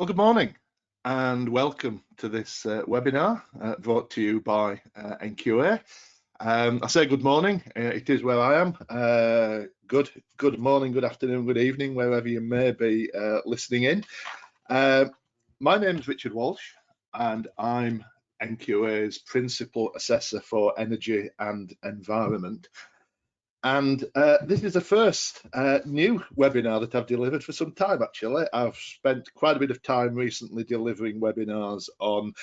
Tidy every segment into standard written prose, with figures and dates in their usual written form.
Well, good morning and welcome to this webinar brought to you by NQA. I say good morning, it is where I am. Good morning, good afternoon, good evening, wherever you may be listening in. My name is Richard Walsh and I'm NQA's Principal Assessor for Energy and Environment. And this is the first new webinar that I've delivered for some time, actually. I've spent quite a bit of time recently delivering webinars on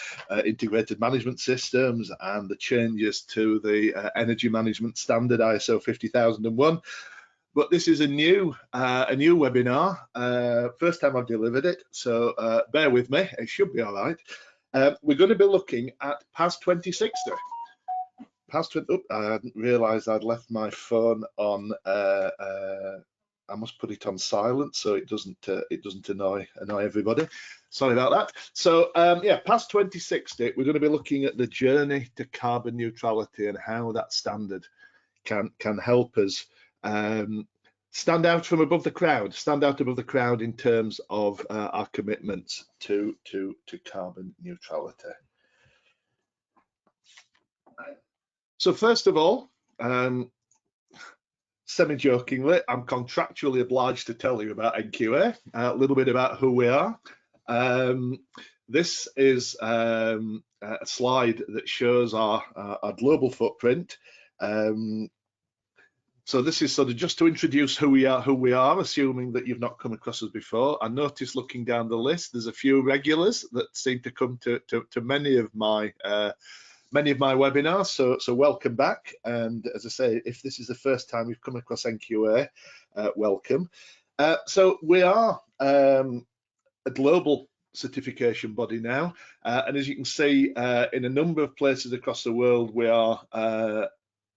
integrated management systems and the changes to the energy management standard ISO 50001. But this is a new webinar, first time I've delivered it, so bear with me, it should be all right. We're going to be looking at PAS 2060. I hadn't realised I'd left my phone on. I must put it on silent so it doesn't annoy everybody. Sorry about that. So yeah, PAS 2060. We're going to be looking at the journey to carbon neutrality and how that standard can help us stand out from above the crowd. Stand out above the crowd in terms of our commitments to carbon neutrality. So first of all, semi-jokingly, I'm contractually obliged to tell you about NQA, a little bit about who we are. This is a slide that shows our global footprint. So this is sort of just to introduce who we are, assuming that you've not come across us before. I noticed looking down the list, there's a few regulars that seem to come to many of my webinars, so welcome back. And as I say, if this is the first time you've come across NQA, welcome. So we are a global certification body now, and as you can see, in a number of places across the world, we are the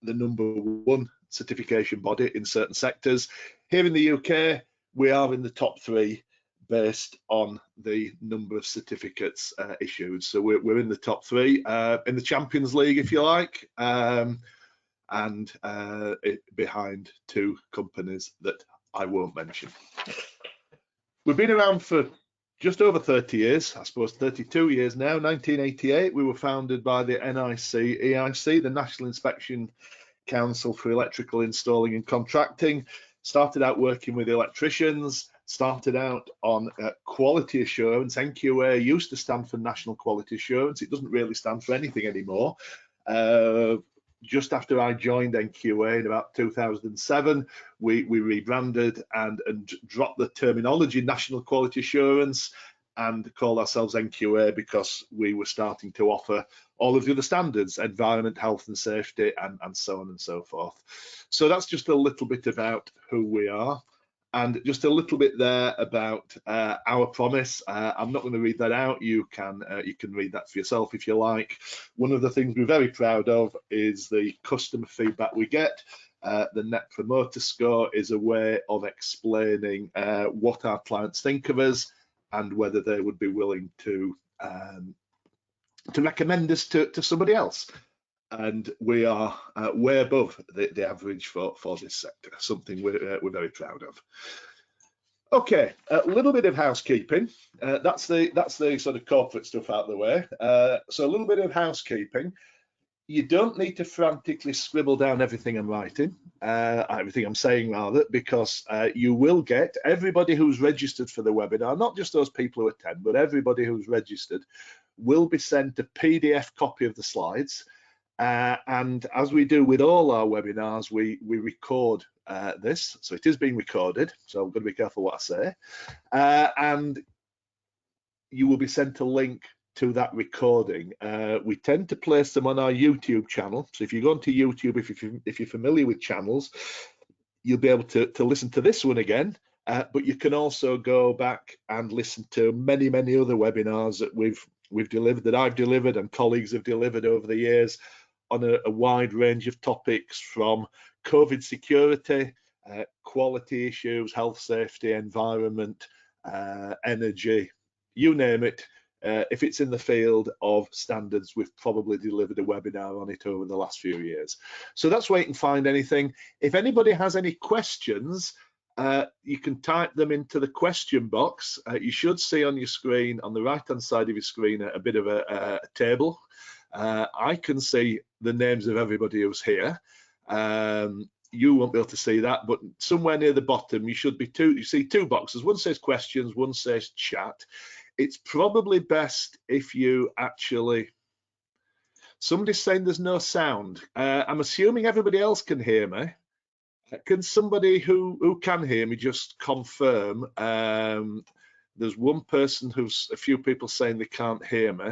#1 certification body in certain sectors. Here in the UK, we are in the top 3 based on the number of certificates issued. So we're in the top 3, in the Champions League, if you like, and behind 2 companies that I won't mention. We've been around for just over 30 years, I suppose 32 years now. 1988, we were founded by the NIC-EIC, the National Inspection Council for Electrical Installing and Contracting. Started out working with electricians, started out on quality assurance. NQA used to stand for National Quality Assurance. It doesn't really stand for anything anymore. Just after I joined NQA in about 2007, we rebranded and dropped the terminology National Quality Assurance and called ourselves NQA because we were starting to offer all of the other standards, environment, health and safety, and so on and so forth. So that's just a little bit about who we are. And just a little bit there about our promise. I'm not going to read that out. You can read that for yourself if you like. One of the things we're very proud of is the customer feedback we get. The Net Promoter Score is a way of explaining what our clients think of us and whether they would be willing to recommend us to somebody else. And we are way above the average for this sector, something we're very proud of. Okay, a little bit of housekeeping. That's the sort of corporate stuff out of the way. So a little bit of housekeeping. You don't need to frantically scribble down everything I'm writing, everything I'm saying rather, because you will get, everybody who's registered for the webinar, not just those people who attend, but everybody who's registered will be sent a PDF copy of the slides. And as we do with all our webinars, we record this, so it is being recorded, so I'm going to be careful what I say, and you will be sent a link to that recording. We tend to place them on our YouTube channel, so if you go onto YouTube, if you're familiar with channels, you'll be able to listen to this one again, but you can also go back and listen to many other webinars that we've delivered, that I've delivered and colleagues have delivered over the years, on a wide range of topics, from COVID security, quality issues, health, safety, environment, energy, you name it. If it's in the field of standards, we've probably delivered a webinar on it over the last few years. So that's where you can find anything. If anybody has any questions, you can type them into the question box. You should see on your screen, on the right-hand side of your screen, a bit of a table. I can see the names of everybody who's here. You won't be able to see that, but somewhere near the bottom, you see two boxes. One says questions, one says chat. It's probably best if you actually, somebody's saying there's no sound. I'm assuming everybody else can hear me. Can somebody who can hear me just confirm? There's one person a few people saying they can't hear me.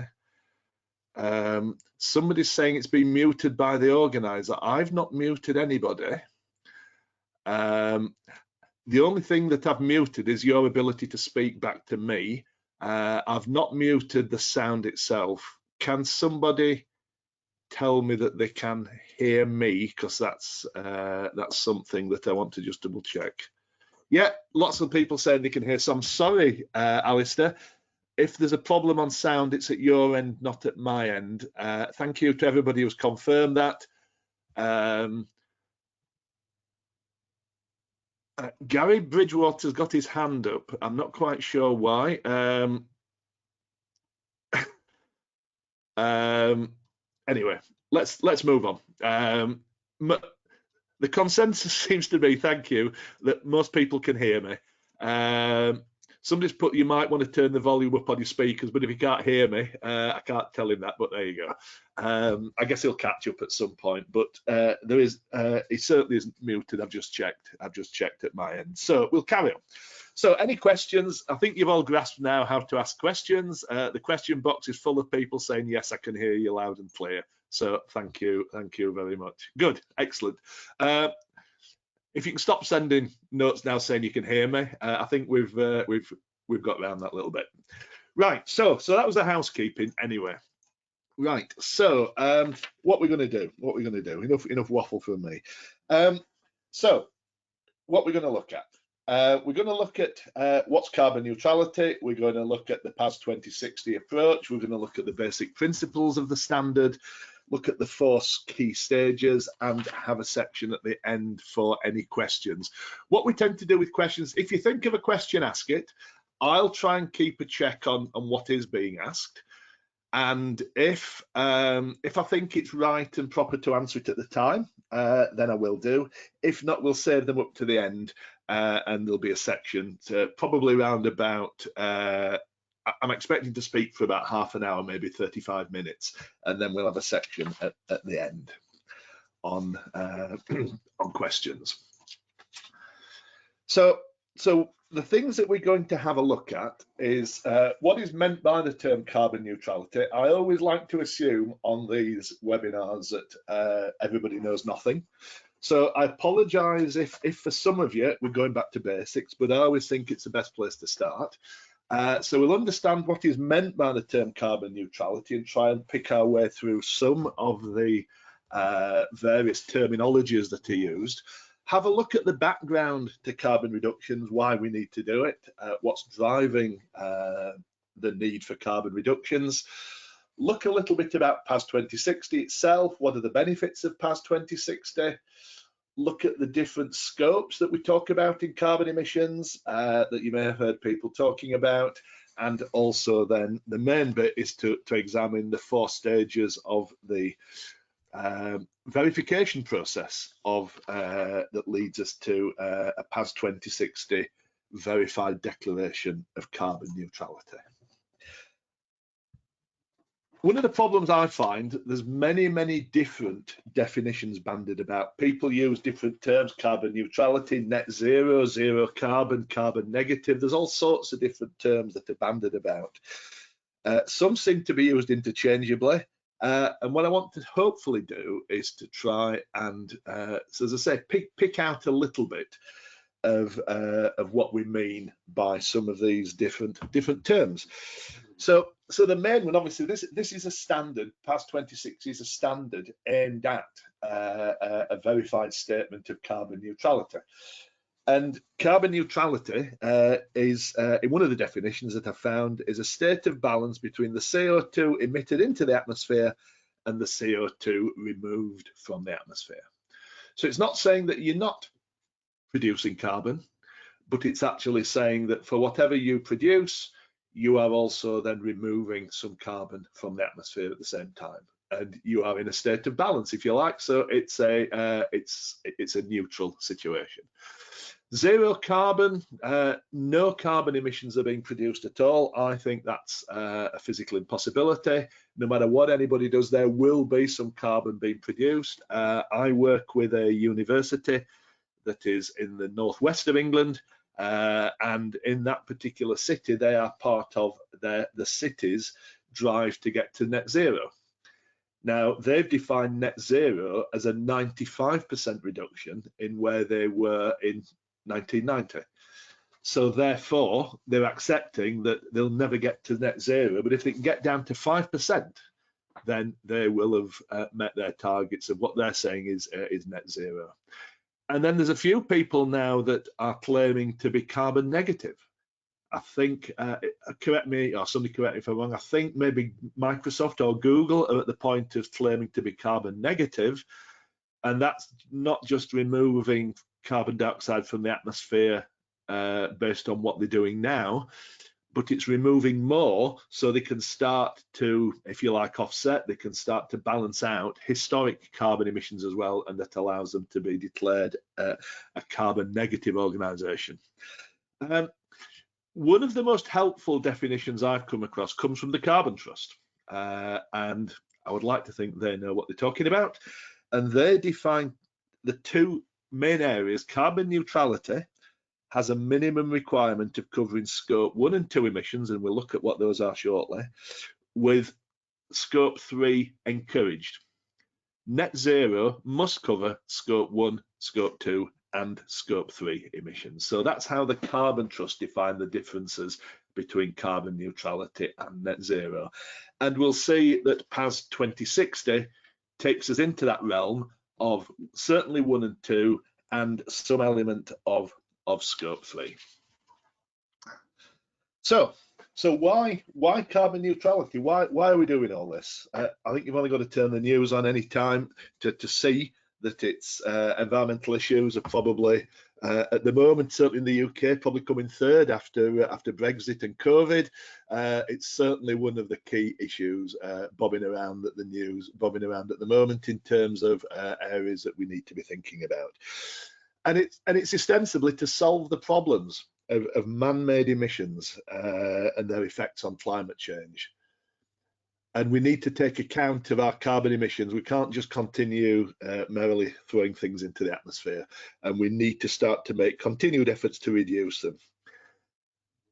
Somebody's saying it's been muted by the organizer. I've not muted anybody. The only thing that I've muted is your ability to speak back to me. I've not muted the sound itself. Can somebody tell me that they can hear me? Because that's something that I want to just double check. Yeah, lots of people saying they can hear. So I'm sorry, Alistair. If there's a problem on sound, it's at your end, not at my end. Thank you to everybody who's confirmed that. Gary Bridgewater's got his hand up. I'm not quite sure why. Anyway, let's move on. The consensus seems to be, thank you, that most people can hear me. Somebody's put, you might want to turn the volume up on your speakers, but if you can't hear me, I can't tell him that, but there you go. I guess he'll catch up at some point, but he certainly isn't muted. I've just checked at my end. So we'll carry on. So any questions? I think you've all grasped now how to ask questions. The question box is full of people saying, yes, I can hear you loud and clear. So thank you very much. Good, excellent. If you can stop sending notes now saying you can hear me, I think we've got around that a little bit. Right, so that was the housekeeping anyway. Right, so what we're going to do? Enough waffle from me. So what we're going to look at? We're going to look at what's carbon neutrality. We're going to look at the PAS 2060 approach. We're going to look at the basic principles of the standard, look at the 4 key stages, and have a section at the end for any questions. What we tend to do with questions, if you think of a question, ask it. I'll try and keep a check on what is being asked. And if I think it's right and proper to answer it at the time, then I will do. If not, we'll save them up to the end, and there'll be a section probably around about, I'm expecting to speak for about half an hour, maybe 35 minutes, and then we'll have a section at the end on on questions. So the things that we're going to have a look at is what is meant by the term carbon neutrality. I always like to assume on these webinars that everybody knows nothing. So I apologize if for some of you we're going back to basics, but I always think it's the best place to start. So we'll understand what is meant by the term carbon neutrality and try and pick our way through some of the various terminologies that are used. Have a look at the background to carbon reductions, why we need to do it, what's driving the need for carbon reductions. Look a little bit about PAS 2060 itself, what are the benefits of PAS 2060. Look at the different scopes that we talk about in carbon emissions that you may have heard people talking about, and also then the main bit is to examine the 4 stages of the verification process of that leads us to a PAS 2060 verified declaration of carbon neutrality. One of the problems I find, there's many different definitions bandied about. People use different terms: carbon neutrality, net zero, zero carbon, carbon negative. There's all sorts of different terms that are bandied about. Some seem to be used interchangeably. And what I want to hopefully do is to try and, so as I say, pick out a little bit of what we mean by some of these different terms. So the main one, obviously, this is a standard. PAS 2060 is a standard aimed at a verified statement of carbon neutrality. And carbon neutrality is, in one of the definitions that I found, is a state of balance between the CO2 emitted into the atmosphere and the CO2 removed from the atmosphere. So it's not saying that you're not producing carbon, but it's actually saying that for whatever you produce, you are also then removing some carbon from the atmosphere at the same time, and you are in a state of balance, if you like. So it's a neutral situation. Zero carbon, no carbon emissions are being produced at all. I think that's a physical impossibility. No matter what anybody does, there will be some carbon being produced. I work with a university that is in the northwest of England, and in that particular city, they are part of the city's drive to get to net zero. Now, they've defined net zero as a 95% reduction in where they were in 1990. So therefore, they're accepting that they'll never get to net zero, but if they can get down to 5%, then they will have met their targets of what they're saying is net zero. And then there's a few people now that are claiming to be carbon negative. I think, correct me, or somebody correct me if I'm wrong, I think maybe Microsoft or Google are at the point of claiming to be carbon negative, and that's not just removing carbon dioxide from the atmosphere based on what they're doing now, but it's removing more so they can start to, if you like, offset, they can start to balance out historic carbon emissions as well, and that allows them to be declared a carbon negative organisation. One of the most helpful definitions I've come across comes from the Carbon Trust, and I would like to think they know what they're talking about, and they define the two main areas. Carbon neutrality has a minimum requirement of covering scope 1 and 2 emissions, and we'll look at what those are shortly, with scope 3 encouraged. Net zero must cover scope 1, scope 2, and scope 3 emissions. So that's how the Carbon Trust define the differences between carbon neutrality and net zero. And we'll see that PAS 2060 takes us into that realm of certainly 1 and 2 and some element of scope 3. So why carbon neutrality? Why are we doing all this? I think you've only got to turn the news on any time to see that it's environmental issues are probably at the moment, certainly in the UK, probably coming third after Brexit and COVID. It's certainly one of the key issues bobbing around at the news, bobbing around at the moment in terms of areas that we need to be thinking about. And it's ostensibly to solve the problems of man-made emissions and their effects on climate change. And we need to take account of our carbon emissions. We can't just continue merrily throwing things into the atmosphere, and we need to start to make continued efforts to reduce them.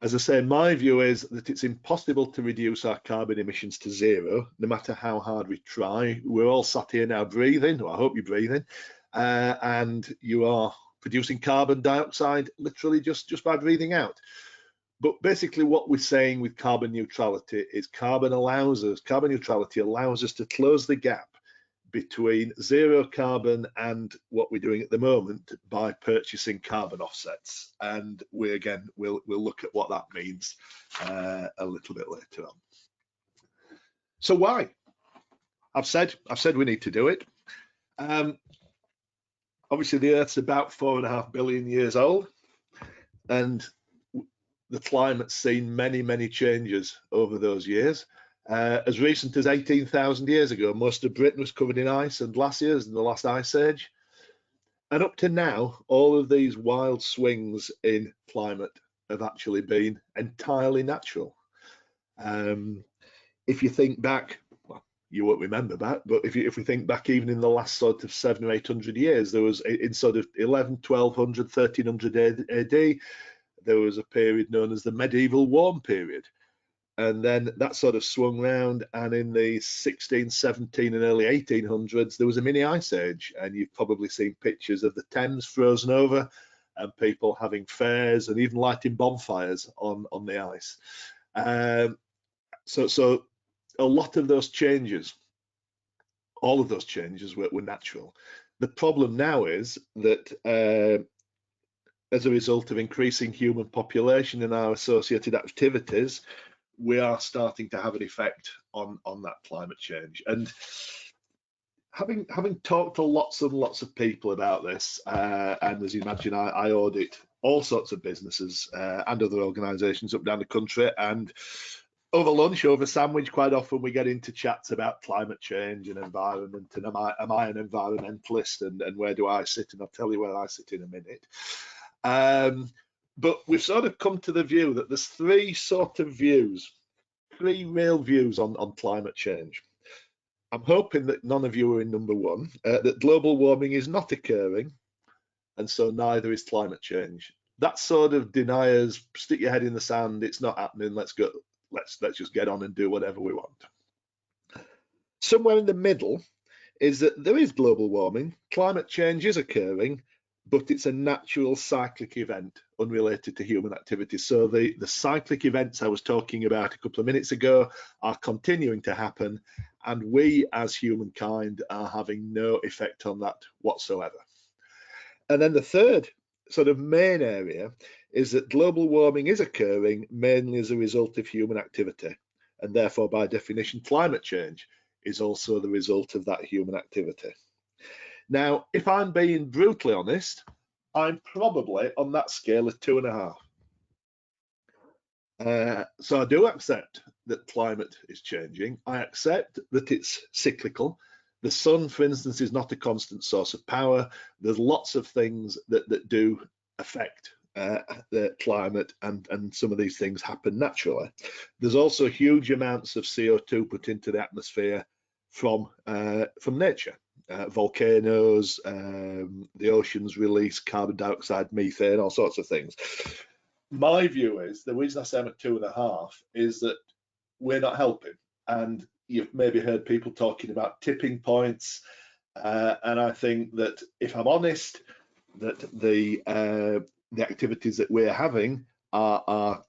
As I say, my view is that it's impossible to reduce our carbon emissions to zero, no matter how hard we try. We're all sat here now breathing, or I hope you're breathing, and you are producing carbon dioxide literally just by breathing out. But basically what we're saying with carbon neutrality is carbon neutrality allows us to close the gap between zero carbon and what we're doing at the moment by purchasing carbon offsets. And we'll look at what that means a little bit later on. So why? I've said we need to do it. Obviously the Earth's about 4.5 billion years old, and the climate's seen many changes over those years. As recent as 18,000 years ago, most of Britain was covered in ice and glaciers in the last ice age. And up to now, all of these wild swings in climate have actually been entirely natural. If you think back, well, you won't remember back, but if we think back even in the last sort of 700 or 800 years, there was in sort of 1100, 1200, 1300 AD, there was a period known as the medieval warm period, and then that sort of swung round, and in the 16, 17 and early 1800s there was a mini ice age, and you've probably seen pictures of the Thames frozen over and people having fairs and even lighting bonfires on the ice. So a lot of those changes, all of those changes were natural. The problem now is that as a result of increasing human population and our associated activities, we are starting to have an effect on that climate change. And having talked to lots and lots of people about this, and as you imagine, I audit all sorts of businesses and other organisations up and down the country. And over lunch, over sandwich, quite often we get into chats about climate change and environment, and am I an environmentalist, and where do I sit? And I'll tell you where I sit in a minute. But we've sort of come to the view that there's three real views on climate change. I'm hoping that none of you are in number one, that global warming is not occurring, and so neither is climate change. That sort of deniers, stick your head in the sand, it's not happening, let's just get on and do whatever we want. Somewhere in the middle is that there is global warming, climate change is occurring, but it's a natural cyclic event unrelated to human activity. So the cyclic events I was talking about a couple of minutes ago are continuing to happen, and we as humankind are having no effect on that whatsoever. And then the third sort of main area is that global warming is occurring mainly as a result of human activity, and therefore by definition climate change is also the result of that human activity. Now, if I'm being brutally honest, I'm probably on that scale of 2.5. So I do accept that climate is changing. I accept that it's cyclical. The sun, for instance, is not a constant source of power. There's lots of things that do affect the climate, and some of these things happen naturally. There's also huge amounts of CO2 put into the atmosphere from nature. Volcanoes, the oceans release carbon dioxide, methane, all sorts of things. My view is, the reason I say I'm at 2.5 is that we're not helping. And you've maybe heard people talking about tipping points. And I think that, if I'm honest, that the activities that we're having are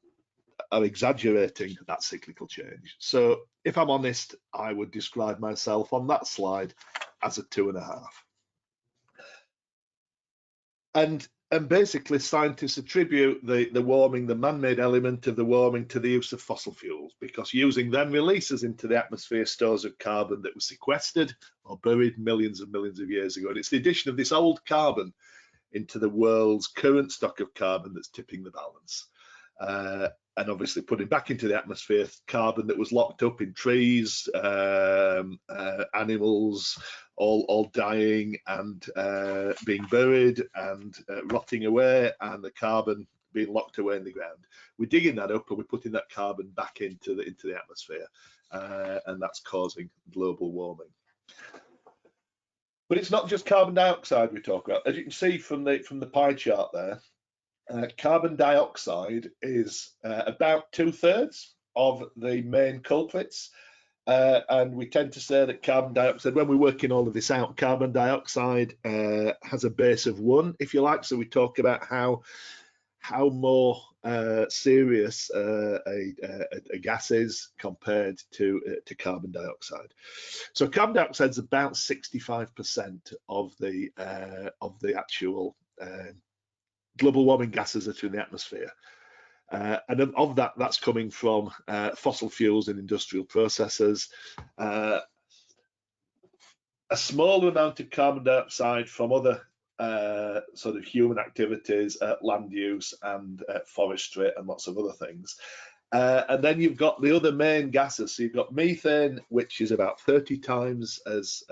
exaggerating that cyclical change. So if I'm honest, I would describe myself on that slide as a 2.5. And basically scientists attribute the warming, the man-made element of the warming, to the use of fossil fuels, because using them releases into the atmosphere stores of carbon that were sequestered or buried millions and millions of years ago. And it's the addition of this old carbon into the world's current stock of carbon that's tipping the balance. And obviously putting back into the atmosphere carbon that was locked up in trees, animals, all dying and being buried and rotting away, and the carbon being locked away in the ground. We're digging that up and we're putting that carbon back into the atmosphere, and that's causing global warming. But it's not just carbon dioxide we talk about. As you can see from the pie chart there, carbon dioxide is about 2/3 of the main culprits, and we tend to say that carbon dioxide, when we're working all of this out, carbon dioxide has a base of 1, if you like. So we talk about how more serious a gas is compared to carbon dioxide. So carbon dioxide is about 65% of the actual global warming gases that are in the atmosphere, and of that's coming from fossil fuels and industrial processes. A smaller amount of carbon dioxide from other sort of human activities, land use and forestry and lots of other things. And then you've got the other main gases. So you've got methane, which is about 30 times as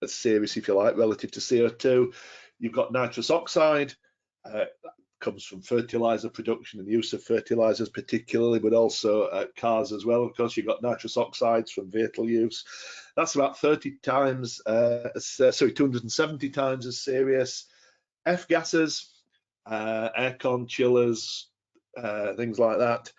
serious, if you like, relative to CO2. You've got nitrous oxide, comes from fertilizer production and the use of fertilizers particularly, but also cars as well. Of course, you've got nitrous oxides from vehicle use. That's about 30 times, 270 times as serious. F gases, aircon, chillers, things like that,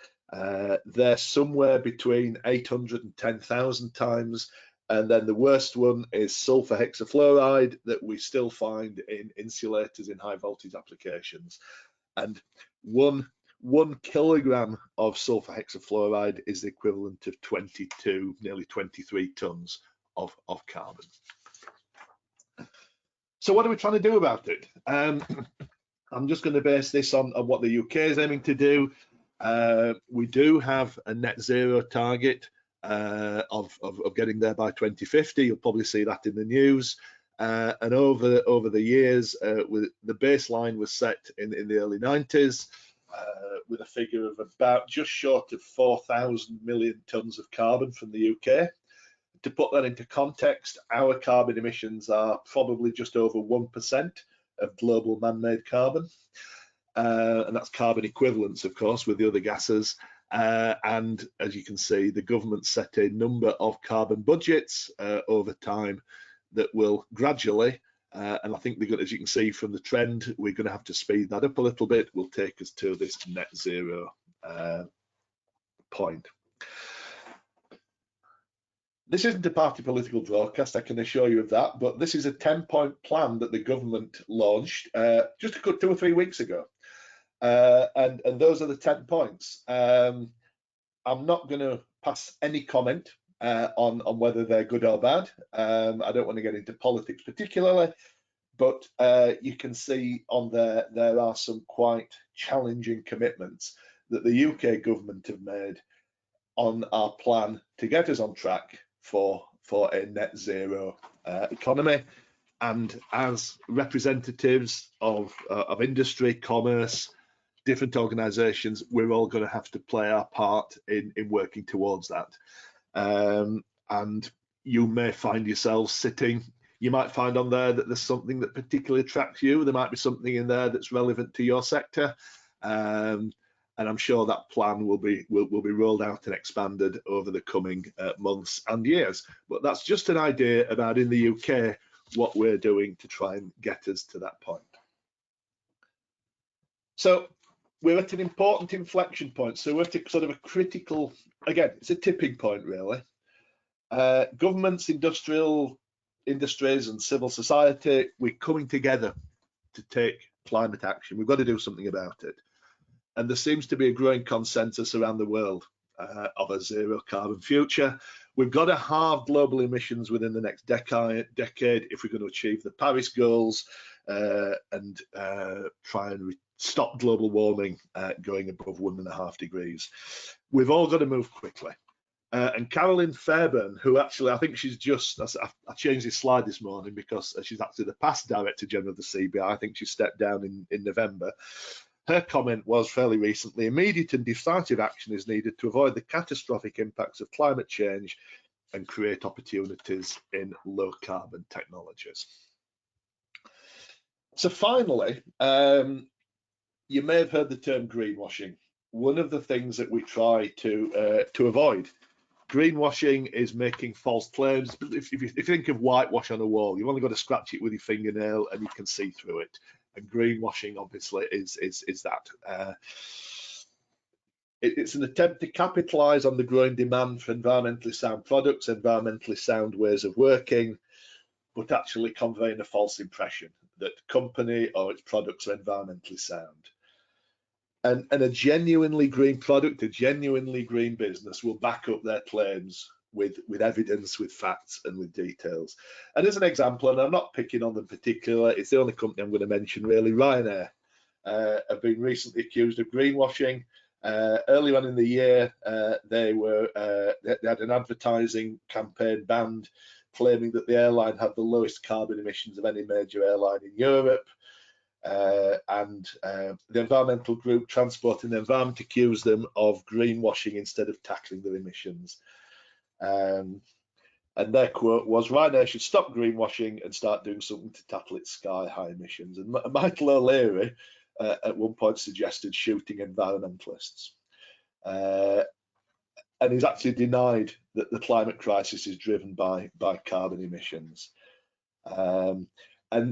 they're somewhere between 800 and 10,000 times. And then the worst one is sulfur hexafluoride, that we still find in insulators in high voltage applications. And one kilogram of sulfur hexafluoride is the equivalent of 22, nearly 23 tons of carbon. So what are we trying to do about it? I'm just going to base this on what the UK is aiming to do. We do have a net zero target of getting there by 2050. You'll probably see that in the news. And over the years, the baseline was set in the early 90s with a figure of about just short of 4,000 million tonnes of carbon from the UK. To put that into context, our carbon emissions are probably just over 1% of global man-made carbon. And that's carbon equivalents, of course, with the other gases. And as you can see, the government set a number of carbon budgets over time that will gradually, and I think as you can see from the trend, we're going to have to speed that up a little bit, will take us to this net zero point. This isn't a party political broadcast, I can assure you of that, but this is a 10-point plan that the government launched just a good 2 or 3 weeks ago. And those are the 10 points. I'm not going to pass any comment on whether they're good or bad. I don't want to get into politics particularly, but you can see on there are some quite challenging commitments that the UK government have made on our plan to get us on track for a net zero economy. And as representatives of industry, commerce, different organisations, we're all going to have to play our part in working towards that. And you may find yourselves sitting, you might find on there that there's something that particularly attracts you. There might be something in there that's relevant to your sector. And I'm sure that plan will be rolled out and expanded over the coming months and years. But that's just an idea about, in the UK, what we're doing to try and get us to that point. So we're at an important inflection point. So we're at a sort of a critical, again, it's a tipping point really. Governments, industries and civil society, we're coming together to take climate action. We've got to do something about it. And there seems to be a growing consensus around the world of a zero carbon future. We've got to halve global emissions within the next decade if we're going to achieve the Paris goals and try and stop global warming going above 1.5 degrees. We've all got to move quickly. And Carolyn Fairbairn, who actually, I think she's just, I changed this slide this morning because she's actually the past Director General of the CBI. I think she stepped down in November. Her comment was fairly recently, immediate and decisive action is needed to avoid the catastrophic impacts of climate change and create opportunities in low carbon technologies. So finally, you may have heard the term greenwashing. One of the things that we try to avoid, greenwashing is making false claims. If you think of whitewash on a wall, you've only got to scratch it with your fingernail and you can see through it. And greenwashing obviously is that. It's an attempt to capitalise on the growing demand for environmentally sound products, environmentally sound ways of working, but actually conveying a false impression that company or its products are environmentally sound. And a genuinely green product, a genuinely green business will back up their claims with evidence, with facts and with details. And as an example, and I'm not picking on them particularly, it's the only company I'm going to mention really, Ryanair have been recently accused of greenwashing. Early on in the year, they had an advertising campaign banned claiming that the airline had the lowest carbon emissions of any major airline in Europe. And the environmental group Transport and the Environment accused them of greenwashing instead of tackling their emissions. And their quote was, Ryanair should stop greenwashing and start doing something to tackle its sky-high emissions. And Michael O'Leary at one point suggested shooting environmentalists. And he's actually denied that the climate crisis is driven by carbon emissions. And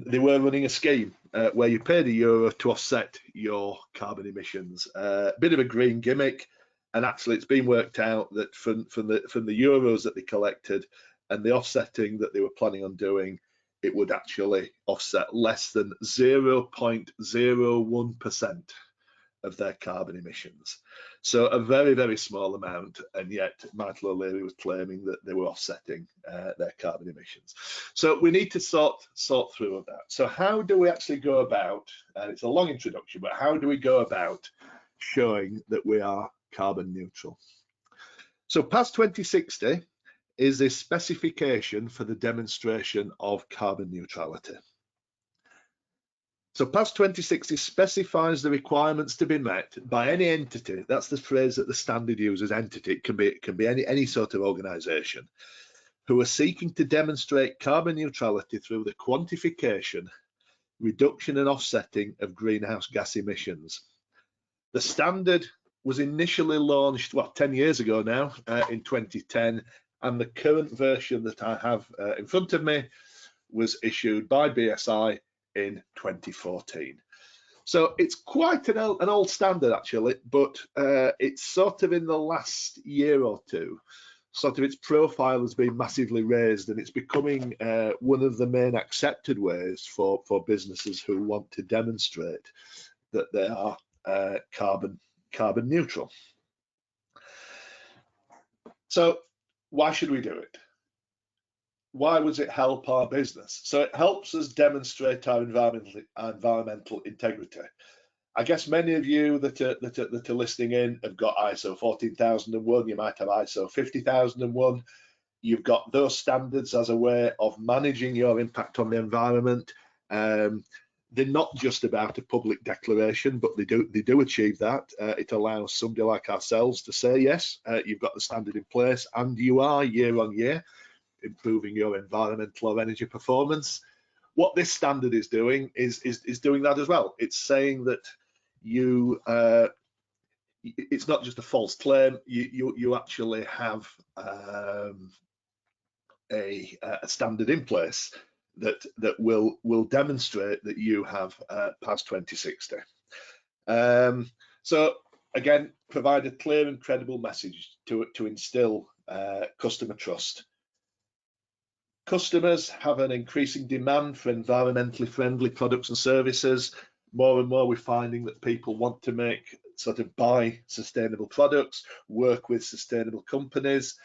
they were running a scheme where you paid €1 to offset your carbon emissions. A bit of a green gimmick, and actually it's been worked out that from the euros that they collected and the offsetting that they were planning on doing, it would actually offset less than 0.01% of their carbon emissions. So a very, very small amount, and yet Michael O'Leary was claiming that they were offsetting their carbon emissions. So we need to sort through that. So how do we actually go about, and it's a long introduction, but how do we go about showing that we are carbon neutral? So past 2060, is a specification for the demonstration of carbon neutrality. So PAS 2060 specifies the requirements to be met by any entity. That's the phrase that the standard uses, entity. It can be any sort of organisation who are seeking to demonstrate carbon neutrality through the quantification, reduction and offsetting of greenhouse gas emissions. The standard was initially launched, 10 years ago now, in 2010, and the current version that I have in front of me was issued by BSI in 2014. So it's quite an old standard actually, but it's sort of in the last year or two, sort of its profile has been massively raised, and it's becoming one of the main accepted ways for businesses who want to demonstrate that they are carbon neutral. So why should we do it? Why would it help our business? So it helps us demonstrate our environmental integrity. I guess many of you that are listening in have got ISO 14001, you might have ISO 50001. You've got those standards as a way of managing your impact on the environment. They're not just about a public declaration, but they do achieve that. It allows somebody like ourselves to say, yes, you've got the standard in place, and you are year on year improving your environmental or energy performance. What this standard is doing is doing that as well. It's saying that you, it's not just a false claim. You actually have a standard in place that will demonstrate that you have PAS 2060. So again, provide a clear and credible message to instill customer trust. Customers have an increasing demand for environmentally friendly products and services. More and more we're finding that people want to buy sustainable products, work with sustainable companies.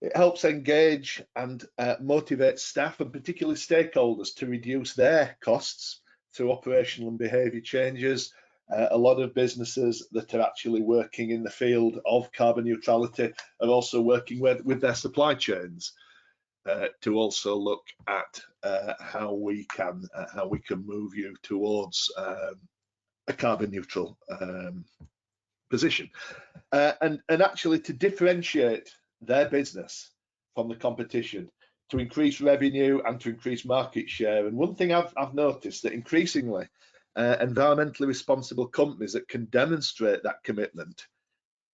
It helps engage and motivate staff and particularly stakeholders to reduce their costs through operational and behaviour changes. A lot of businesses that are actually working in the field of carbon neutrality are also working with their supply chains to also look at how we can move you towards a carbon neutral position, and actually to differentiate their business from the competition, to increase revenue and to increase market share. And one thing I've noticed that increasingly environmentally responsible companies that can demonstrate that commitment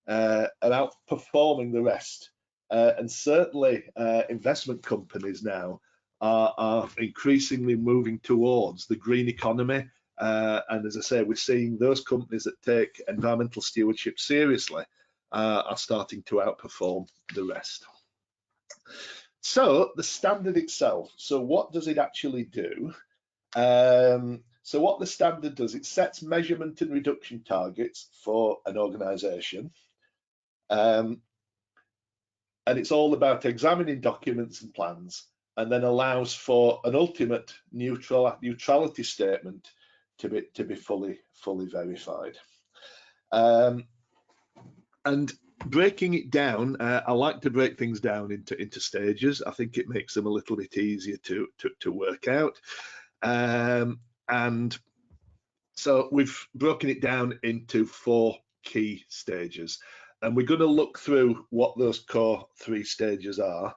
are outperforming the rest. And certainly investment companies now are increasingly moving towards the green economy. And as I say, we're seeing those companies that take environmental stewardship seriously are starting to outperform the rest. So the standard itself, so what does it actually do? So what the standard does, it sets measurement and reduction targets for an organisation. And it's all about examining documents and plans, and then allows for an ultimate neutrality statement to be fully verified. And breaking it down, I like to break things down into stages. I think it makes them a little bit easier to work out. And so we've broken it down into 4 key stages. And we're going to look through what those core 3 stages are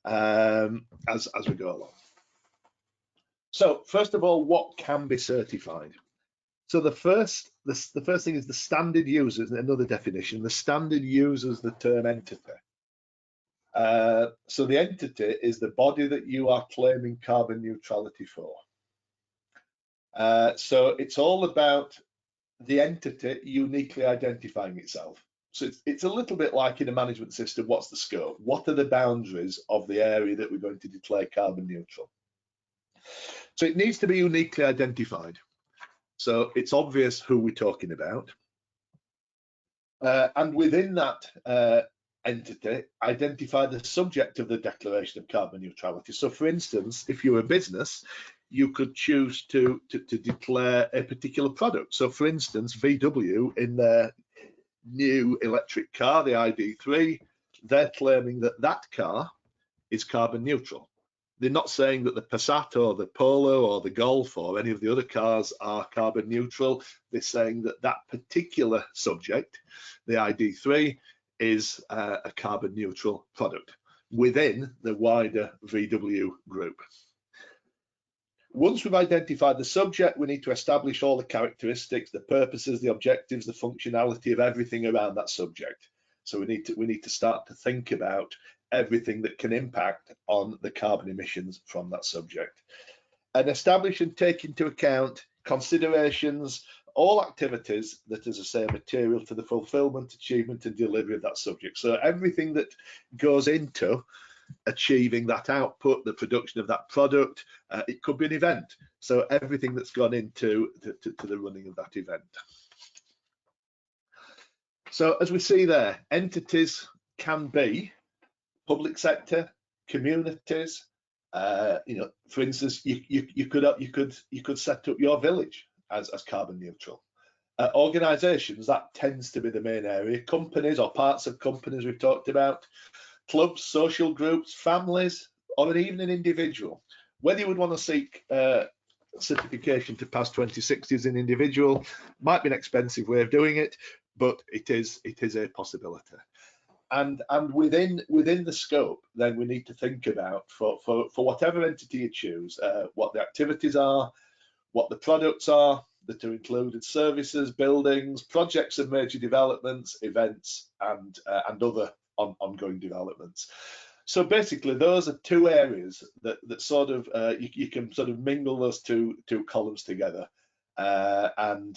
as we go along. So first of all, what can be certified? So the first thing is the standard uses, another definition. The standard uses the term entity. So the entity is the body that you are claiming carbon neutrality for. So it's all about the entity uniquely identifying itself. So it's a little bit like in a management system, what's the scope? What are the boundaries of the area that we're going to declare carbon neutral? So it needs to be uniquely identified. So it's obvious who we're talking about. And within that entity, identify the subject of the declaration of carbon neutrality. So for instance, if you're a business, you could choose to declare a particular product. So for instance, VW in their new electric car, the ID3, they're claiming that that car is carbon neutral. They're not saying that the Passat or the Polo or the Golf or any of the other cars are carbon neutral. They're saying that that particular subject, the ID3, is a carbon neutral product within the wider VW group. Once we've identified the subject, we need to establish all the characteristics, the purposes, the objectives, the functionality of everything around that subject. So we need to start to think about everything that can impact on the carbon emissions from that subject, and establish and take into account considerations, all activities that, as I say, are material to the fulfillment, achievement, and delivery of that subject. So everything that goes into achieving that output, the production of that product, it could be an event. So everything that's gone into to the running of that event. So as we see there, entities can be public sector, communities. For instance, you could set up your village as carbon neutral. Organisations, that tends to be the main area. Companies or parts of companies we've talked about. Clubs, social groups, families, or even an individual. Whether you would want to seek certification to pass 2060 as an individual might be an expensive way of doing it, but it is a possibility. And within the scope, then we need to think about for whatever entity you choose, what the activities are, what the products are that are included, services, buildings, projects of major developments, events, and other ongoing developments. So basically, those are two areas that sort of you can sort of mingle those two columns together. On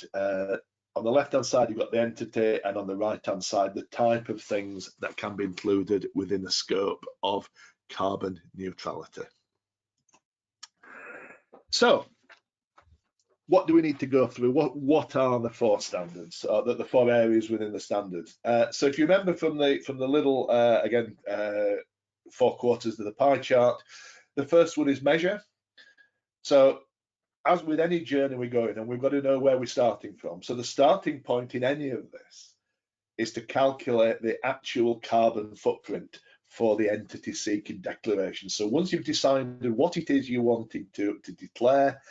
the left-hand side, you've got the entity, and on the right-hand side, the type of things that can be included within the scope of carbon neutrality. So, what do we need to go through? What are the four standards, or the four areas within the standards? So, if you remember from the little four quarters of the pie chart, the first one is measure. So, as with any journey we're going on, we've got to know where we're starting from. So the starting point in any of this is to calculate the actual carbon footprint for the entity seeking declaration. So once you've decided what it is you wanted to declare,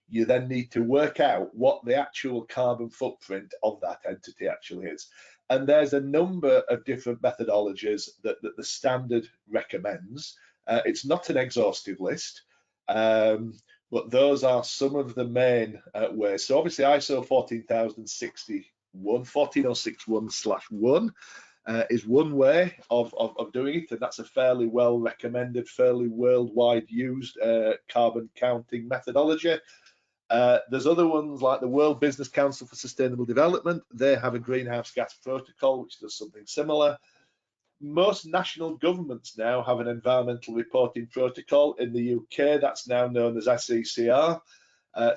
you then need to work out what the actual carbon footprint of that entity actually is. And there's a number of different methodologies that the standard recommends. It's not an exhaustive list. But those are some of the main ways. So obviously ISO 14061/1 is one way of doing it, and that's a fairly well recommended, fairly worldwide used carbon counting methodology. There's other ones like the World Business Council for Sustainable Development. They have a greenhouse gas protocol which does something similar. Most national governments now have an environmental reporting protocol. In the UK, that's now known as SECR,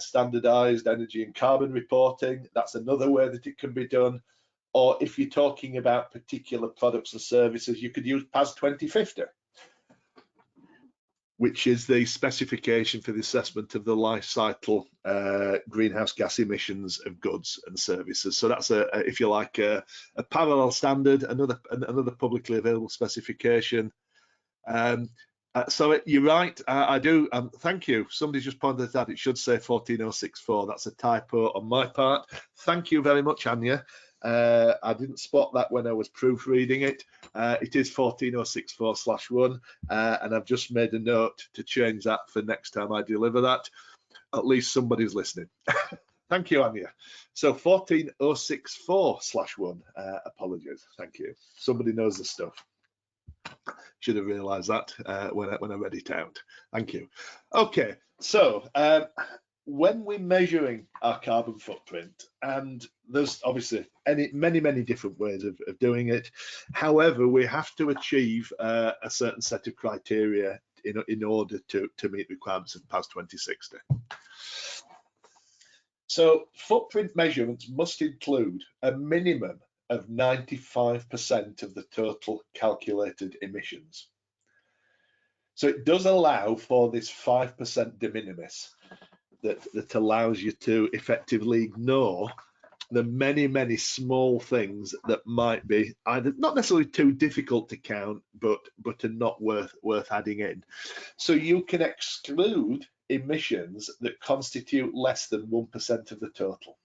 Standardised Energy and Carbon Reporting. That's another way that it can be done. Or if you're talking about particular products or services, you could use PAS 2050, which is the specification for the assessment of the life cycle greenhouse gas emissions of goods and services. So that's if you like, a parallel standard, another publicly available specification. So you're right, I do. Thank you. Somebody just pointed that it should say 14064. That's a typo on my part. Thank you very much, Anya. I didn't spot that when I was proofreading it. It is 14064/1, and I've just made a note to change that for next time I deliver that. At least somebody's listening. Thank you, Anya. So 14064/1. Apologies. Thank you. Somebody knows the stuff. Should have realised that when I read it out. Thank you. Okay, so when we're measuring our carbon footprint, and there's obviously many different ways of doing it. However, we have to achieve a certain set of criteria in order to meet requirements of PAS 2060. So footprint measurements must include a minimum of 95% of the total calculated emissions. So it does allow for this 5% de minimis that allows you to effectively ignore there are many small things that might be either not necessarily too difficult to count, but are not worth adding in. So you can exclude emissions that constitute less than 1% of the total.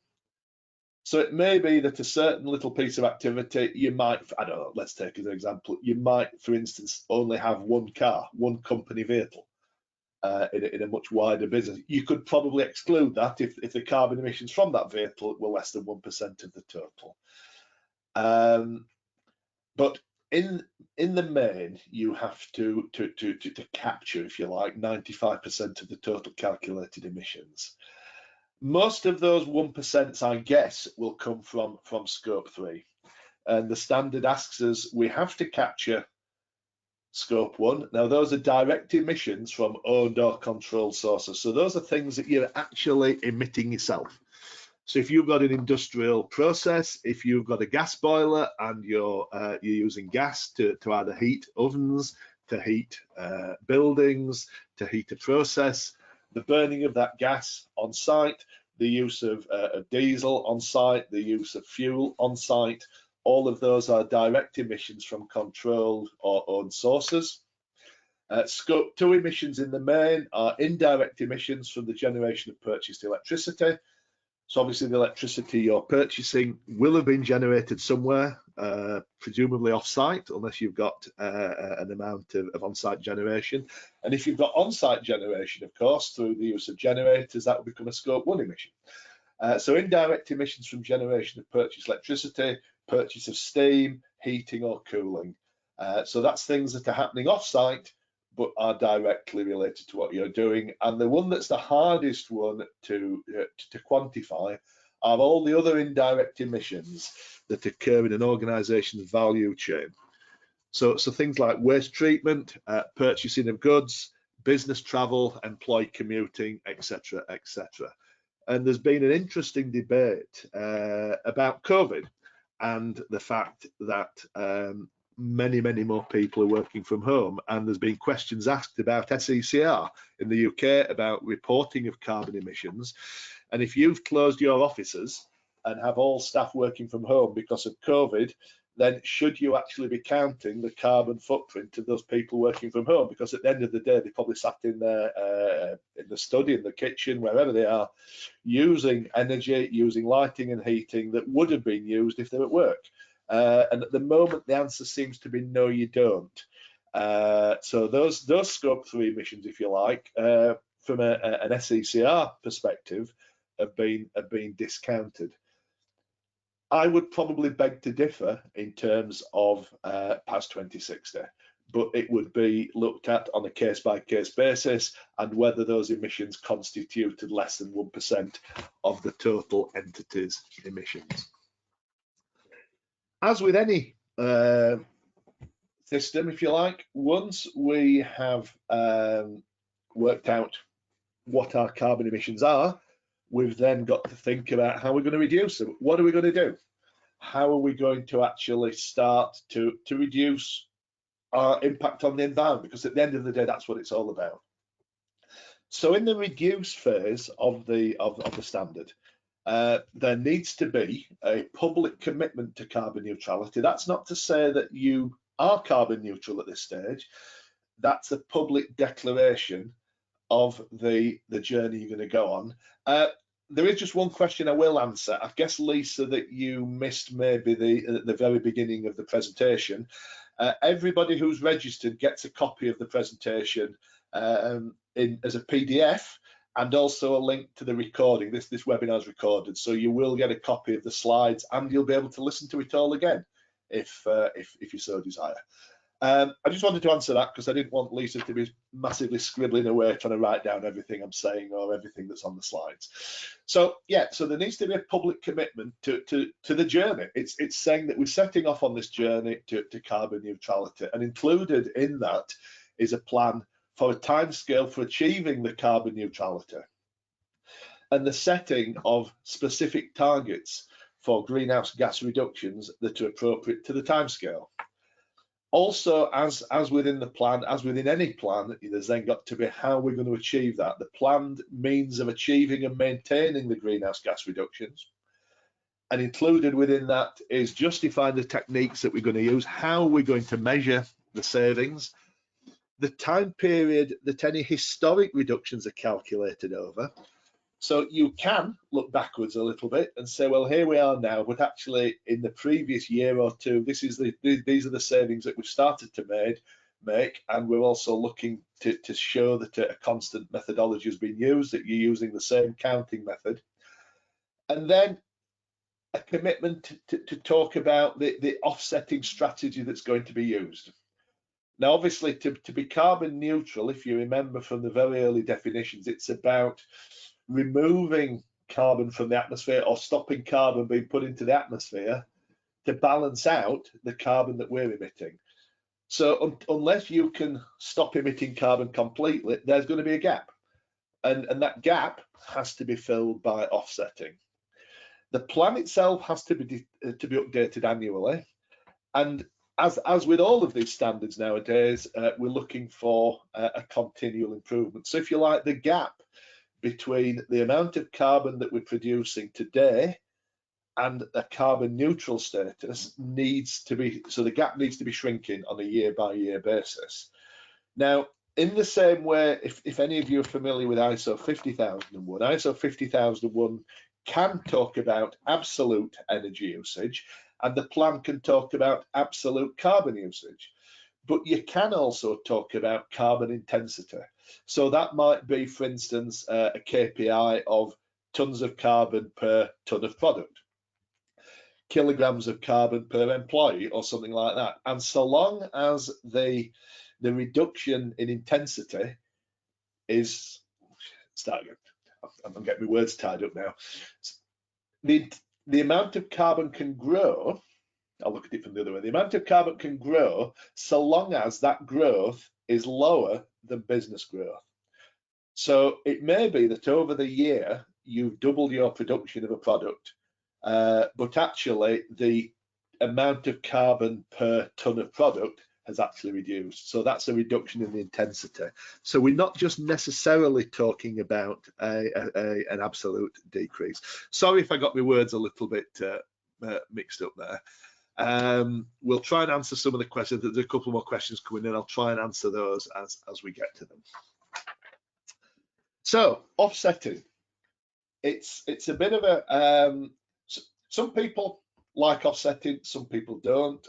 So it may be that a certain little piece of activity, you might, I don't know, let's take as an example, you might, for instance, only have one car, one company vehicle in a much wider business. You could probably exclude that if the carbon emissions from that vehicle were less than 1% of the total. But in the main, you have to capture, if you like, 95% of the total calculated emissions. Most of those 1%, I guess, will come from scope 3. And the standard asks us, we have to capture scope 1. Now, those are direct emissions from owned or controlled sources. So those are things that you're actually emitting yourself. So if you've got an industrial process, if you've got a gas boiler and you're using gas to either heat ovens, to heat buildings, to heat a process, the burning of that gas on site, the use of diesel on site, the use of fuel on site, all of those are direct emissions from controlled or owned sources. Scope 2 emissions in the main are indirect emissions from the generation of purchased electricity. So obviously the electricity you're purchasing will have been generated somewhere, presumably off-site, unless you've got an amount of on-site generation. And if you've got on-site generation, of course, through the use of generators, that will become a scope 1 emission. So indirect emissions from generation of purchased electricity, purchase of steam, heating or cooling. So that's things that are happening off-site, but are directly related to what you're doing. And the one that's the hardest one to quantify are all the other indirect emissions that occur in an organization's value chain. So things like waste treatment, purchasing of goods, business travel, employee commuting, etc., etc. And there's been an interesting debate about COVID and the fact that many more people are working from home, and there's been questions asked about SECR in the UK about reporting of carbon emissions. And if you've closed your offices and have all staff working from home because of COVID, then should you actually be counting the carbon footprint of those people working from home? Because at the end of the day, they probably sat in their in the study, in the kitchen, wherever they are, using energy, using lighting and heating that would have been used if they were at work. And at the moment, the answer seems to be no, you don't. So those scope 3 emissions, if you like, from an SECR perspective, have been discounted. I would probably beg to differ in terms of past 2060, but it would be looked at on a case-by-case basis and whether those emissions constituted less than 1% of the total entity's emissions. As with any system, if you like, once we have worked out what our carbon emissions are, we've then got to think about how we're going to reduce them. What are we going to do? How are we going to actually start to reduce our impact on the environment? Because at the end of the day, that's what it's all about. So in the reduce phase of the standard, there needs to be a public commitment to carbon neutrality. That's not to say that you are carbon neutral at this stage. That's a public declaration of the journey you're going to go on. There is just one question I will answer. I guess, Lisa, that you missed maybe the very beginning of the presentation. Everybody who's registered gets a copy of the presentation as a PDF, and also a link to the recording. This webinar is recorded, so you will get a copy of the slides, and you'll be able to listen to it all again if you so desire. I just wanted to answer that because I didn't want Lisa to be massively scribbling away trying to write down everything I'm saying or everything that's on the slides. So yeah, so there needs to be a public commitment to the journey. It's saying that we're setting off on this journey to carbon neutrality, and included in that is a plan for a timescale for achieving the carbon neutrality and the setting of specific targets for greenhouse gas reductions that are appropriate to the timescale. Also, as within the plan, as within any plan, there's then got to be how we're going to achieve that, the planned means of achieving and maintaining the greenhouse gas reductions, And included within that is justifying the techniques that we're going to use, how we're going to measure the savings, the time period that any historic reductions are calculated over. So you can look backwards a little bit and say, well, here we are now, but actually in the previous year or two, these are the savings that we've started to make, and we're also looking to show that a constant methodology has been used, that you're using the same counting method. And then a commitment to talk about the offsetting strategy that's going to be used. Now, obviously, to be carbon neutral, if you remember from the very early definitions, it's about removing carbon from the atmosphere or stopping carbon being put into the atmosphere to balance out the carbon that we're emitting. So unless you can stop emitting carbon completely, there's going to be a gap. And that gap has to be filled by offsetting. The plan itself has to be updated annually. And as with all of these standards nowadays, we're looking for a continual improvement. So if you like, the gap between the amount of carbon that we're producing today and a carbon neutral status needs to be, so the gap needs to be shrinking on a year by year basis. Now, in the same way, if any of you are familiar with ISO 50001, ISO 50001 can talk about absolute energy usage, and the plan can talk about absolute carbon usage. But you can also talk about carbon intensity. So that might be, for instance, a KPI of tons of carbon per ton of product, kilograms of carbon per employee, or something like that. And so long as the reduction in intensity is, I'm getting my words tied up now. The amount of carbon can grow, I'll look at it from the other way, the amount of carbon can grow so long as that growth is lower than business growth. So it may be that over the year, you've doubled your production of a product, but actually the amount of carbon per ton of product has actually reduced. So that's a reduction in the intensity. So we're not just necessarily talking about an absolute decrease. Sorry if I got my words a little bit mixed up there. We'll try and answer some of the questions. There's a couple more questions coming in. I'll try and answer those as we get to them. So offsetting, it's a bit of a, some people like offsetting, some people don't.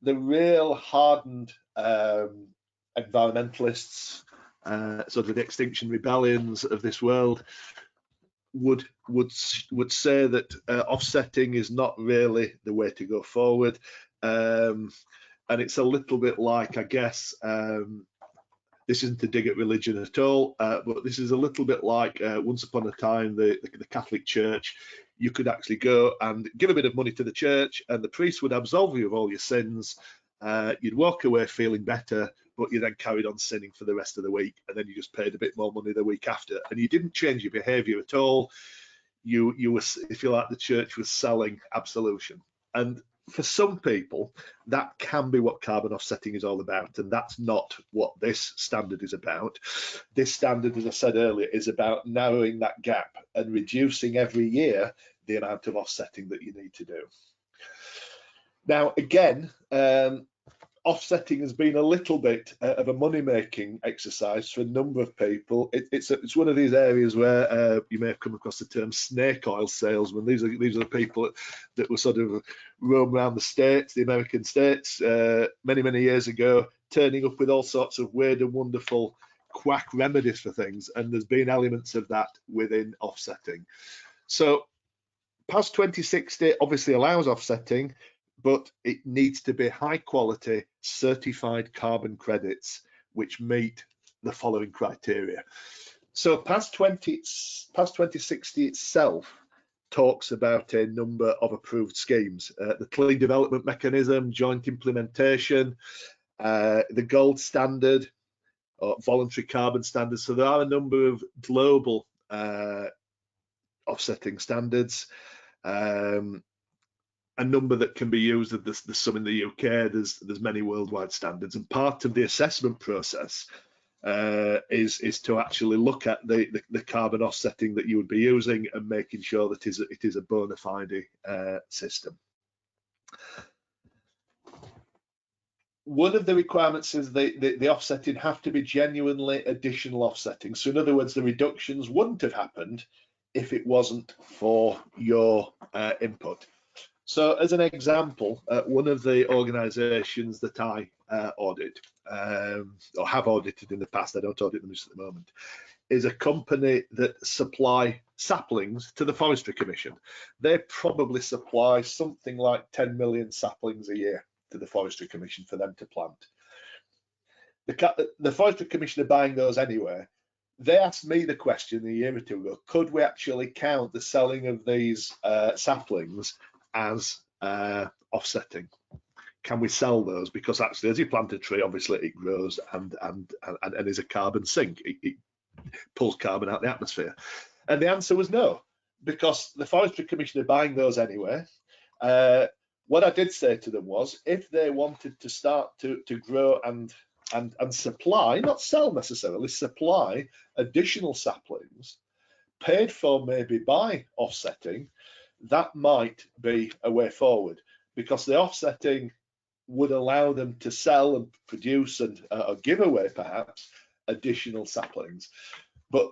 The real hardened environmentalists, sort of the Extinction Rebellions of this world, would say that offsetting is not really the way to go forward, and it's a little bit like, I guess, this isn't to dig at religion at all, but this is a little bit like once upon a time the Catholic Church. You could actually go and give a bit of money to the church and the priest would absolve you of all your sins. You'd walk away feeling better, but you then carried on sinning for the rest of the week, and then you just paid a bit more money the week after, and you didn't change your behavior at all. You were, if you like, the church was selling absolution. And for some people, that can be what carbon offsetting is all about, and that's not what this standard is about. This standard, as I said earlier, is about narrowing that gap and reducing every year the amount of offsetting that you need to do. Now, again, offsetting has been a little bit of a money-making exercise for a number of people. It's one of these areas where you may have come across the term snake oil salesmen. These are the people that were sort of roam around the states, the American states, many years ago, turning up with all sorts of weird and wonderful quack remedies for things. And there's been elements of that within offsetting. So PAS 2060 obviously allows offsetting, but it needs to be high quality certified carbon credits which meet the following criteria. So PAS 2060 itself talks about a number of approved schemes, the Clean Development Mechanism, joint implementation, the gold standard, or voluntary carbon standards. So there are a number of global offsetting standards. A number that can be used. There's some in the UK, there's many worldwide standards, and part of the assessment process is to actually look at the carbon offsetting that you would be using and making sure that it is a bona fide system. One of the requirements is the offsetting have to be genuinely additional offsetting. So in other words, the reductions wouldn't have happened if it wasn't for your input. So as an example, one of the organisations that I audit, or have audited in the past, I don't audit them just at the moment, is a company that supply saplings to the Forestry Commission. They probably supply something like 10 million saplings a year to the Forestry Commission for them to plant. The Forestry Commission are buying those anyway. They asked me the question a year or two ago, could we actually count the selling of these saplings as offsetting? Can we sell those? Because actually, as you plant a tree, obviously it grows and is a carbon sink. It pulls carbon out of the atmosphere. And the answer was no, because the Forestry Commission are buying those anyway. What I did say to them was, if they wanted to start to grow and supply, not sell necessarily, supply additional saplings, paid for maybe by offsetting, that might be a way forward, because the offsetting would allow them to sell and produce and give away perhaps additional saplings. But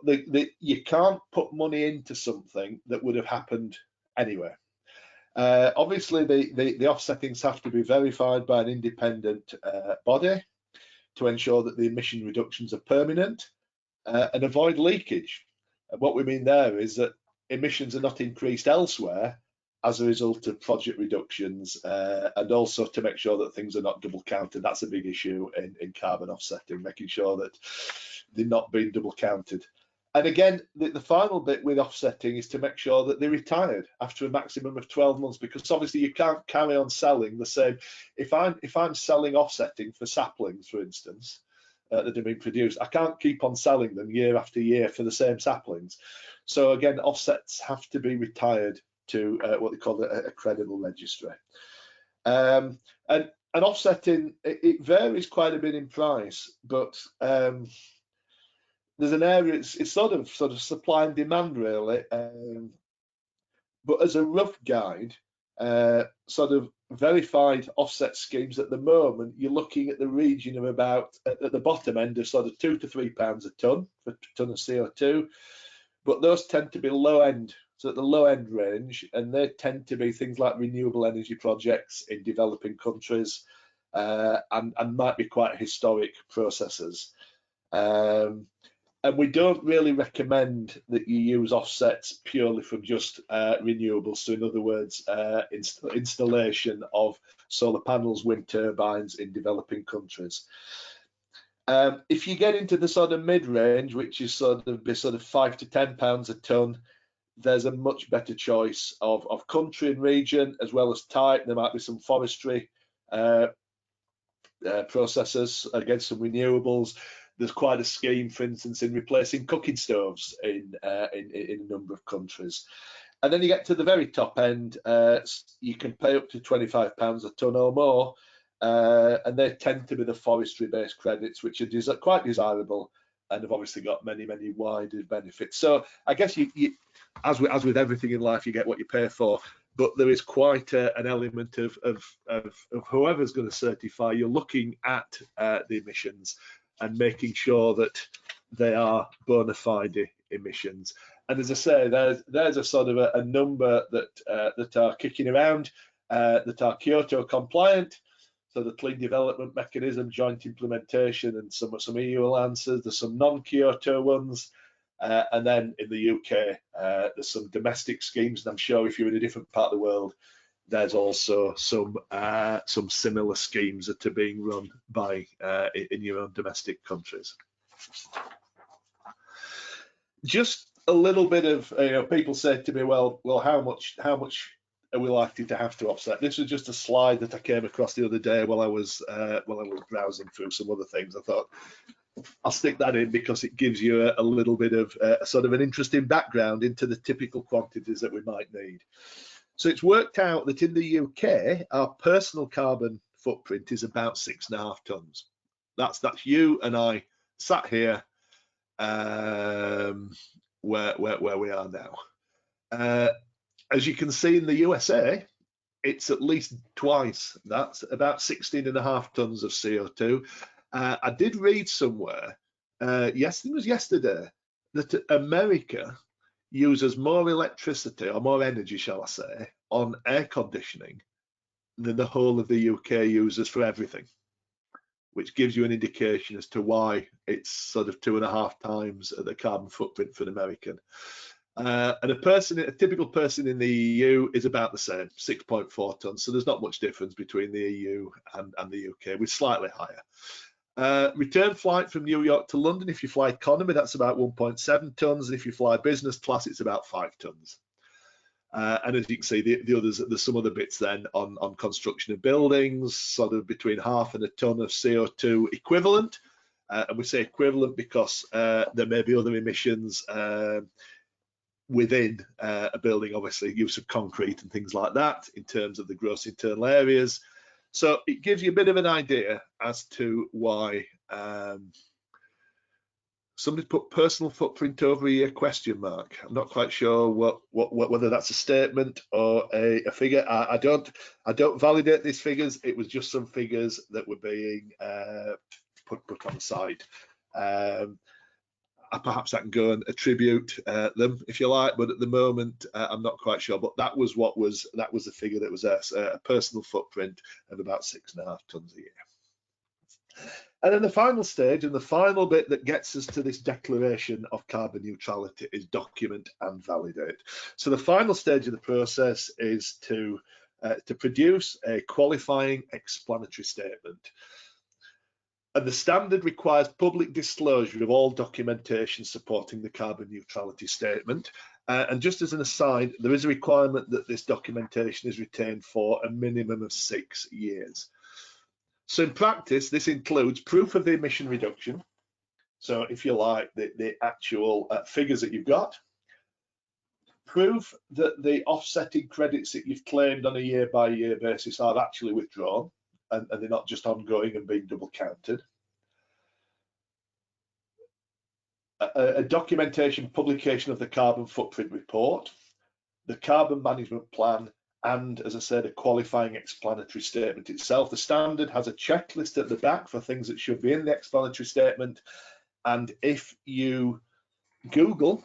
you can't put money into something that would have happened anyway. Obviously, the offsettings have to be verified by an independent body to ensure that the emission reductions are permanent and avoid leakage. And what we mean there is that emissions are not increased elsewhere as a result of project reductions, and also to make sure that things are not double counted. That's a big issue in carbon offsetting, making sure that they're not being double counted. And again, the final bit with offsetting is to make sure that they're retired after a maximum of 12 months, because obviously you can't carry on selling the same. If I'm selling offsetting for saplings, for instance, that have been produced, I can't keep on selling them year after year for the same saplings. So again, offsets have to be retired to what they call a credible registry. And offsetting, it varies quite a bit in price, but there's an area, it's sort of supply and demand really, but as a rough guide, sort of verified offset schemes at the moment, you're looking at the region of about, at the bottom end of sort of £2 to £3 a tonne for a tonne of CO2, but those tend to be low end, so at the low end range, and they tend to be things like renewable energy projects in developing countries, and might be quite historic processes. And we don't really recommend that you use offsets purely from just renewables. So in other words, installation of solar panels, wind turbines in developing countries. If you get into the sort of mid-range, which is sort of £5 to £10 a tonne, there's a much better choice of country and region, as well as type. There might be some forestry processes against some renewables. There's quite a scheme, for instance, in replacing cooking stoves in a number of countries. And then you get to the very top end, you can pay up to £25 a tonne or more, and they tend to be the forestry-based credits, which are quite desirable and have obviously got many wider benefits. So I guess you as with everything in life, you get what you pay for. But there is quite an element of whoever's going to certify. You're looking at the emissions and making sure that they are bona fide emissions. And as I say, there's a sort of a number that are kicking around that are Kyoto compliant. So the Clean Development Mechanism, joint implementation, and some EU answers. There's some non-Kyoto ones. And then in the UK, there's some domestic schemes. And I'm sure if you're in a different part of the world, there's also some similar schemes that are being run by in your own domestic countries. Just a little bit of, people say to me, well, how much are we likely to have to offset? This was just a slide that I came across the other day while I was browsing through some other things. I thought I'll stick that in because it gives you a little bit of sort of an interesting background into the typical quantities that we might need. So it's worked out that in the UK, our personal carbon footprint is about 6.5 tonnes. That's you and I sat here where we are now. As you can see in the USA, it's at least twice. That's about 16.5 tons of CO2. I did read somewhere, yes, it was yesterday, that America uses more electricity or more energy, shall I say, on air conditioning than the whole of the UK uses for everything, which gives you an indication as to why it's sort of 2.5 times the carbon footprint for an American. And a typical person in the EU is about the same, 6.4 tons. So there's not much difference between the EU and the UK, with slightly higher. Return flight from New York to London, if you fly economy, that's about 1.7 tons. And if you fly business class, it's about 5 tons. And as you can see, the others, there's some other bits then on construction of buildings, sort of between 0.5 and 1 ton of CO2 equivalent. And we say equivalent because there may be other emissions within a building, obviously use of concrete and things like that in terms of the gross internal areas. So it gives you a bit of an idea as to why somebody put personal footprint over here, question mark. I'm not quite sure whether that's a statement or a figure. I don't validate these figures. It was just some figures that were being put on the side. Perhaps I can go and attribute them if you like, but at the moment I'm not quite sure. But that was the figure that was a personal footprint of about 6.5 tons a year. And then the final stage and the final bit that gets us to this declaration of carbon neutrality is document and validate. So the final stage of the process is to produce a qualifying explanatory statement. And the standard requires public disclosure of all documentation supporting the carbon neutrality statement. And just as an aside, there is a requirement that this documentation is retained for a minimum of 6 years. So in practice, this includes proof of the emission reduction. So if you like, the actual figures that you've got, proof that the offsetting credits that you've claimed on a year-by-year basis are actually withdrawn, and they're not just ongoing and being double counted. A documentation publication of the carbon footprint report, the carbon management plan, and, as I said, a qualifying explanatory statement itself. The standard has a checklist at the back for things that should be in the explanatory statement. And if you Google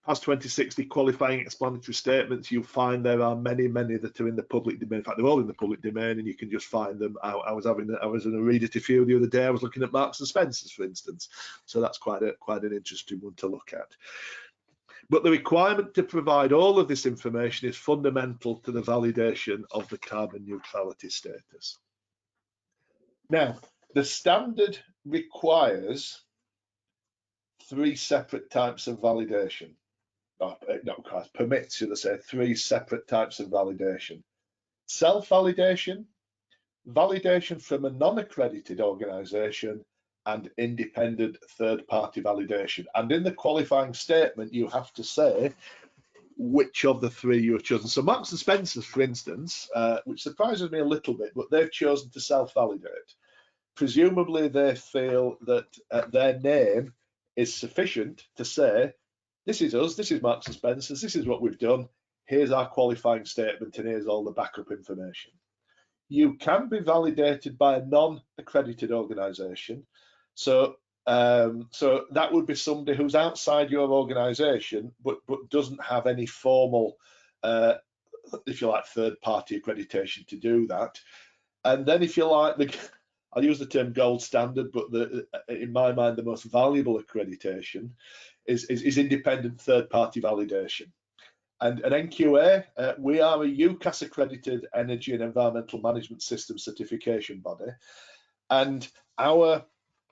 PAS 2060 qualifying explanatory statements, you'll find there are many that are in the public domain. In fact, they're all in the public domain, and you can just find them. I was in a read it a few the other day. I was looking at Marks and Spencer's, for instance. So that's quite an interesting one to look at. But the requirement to provide all of this information is fundamental to the validation of the carbon neutrality status. Now, the standard requires 3 separate types of validation. Permits, should I say, 3 separate types of validation. Self-validation, validation from a non-accredited organisation, and independent third-party validation. And in the qualifying statement, you have to say which of the 3 you have chosen. So Marks and Spencer's, for instance, which surprises me a little bit, but they've chosen to self-validate. Presumably they feel that their name is sufficient to say, this is us, this is Marks and Spencer's, this is what we've done, here's our qualifying statement, and here's all the backup information. You can be validated by a non-accredited organisation. So that would be somebody who's outside your organisation, but doesn't have any formal, if you like, third-party accreditation to do that. And then, if you like, I'll use the term gold standard, but in my mind, the most valuable accreditation is independent third-party validation. And an NQA, we are a UCAS accredited energy and environmental management system certification body, and our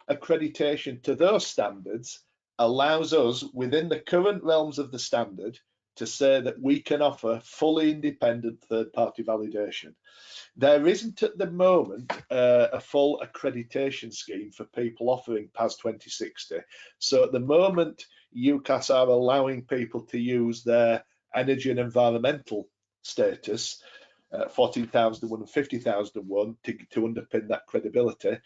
accreditation to those standards allows us, within the current realms of the standard, to say that we can offer fully independent third-party validation. There isn't at the moment a full accreditation scheme for people offering PAS 2060. So at the moment, UCAS are allowing people to use their energy and environmental status, 14,001 and 50,001, to underpin that credibility.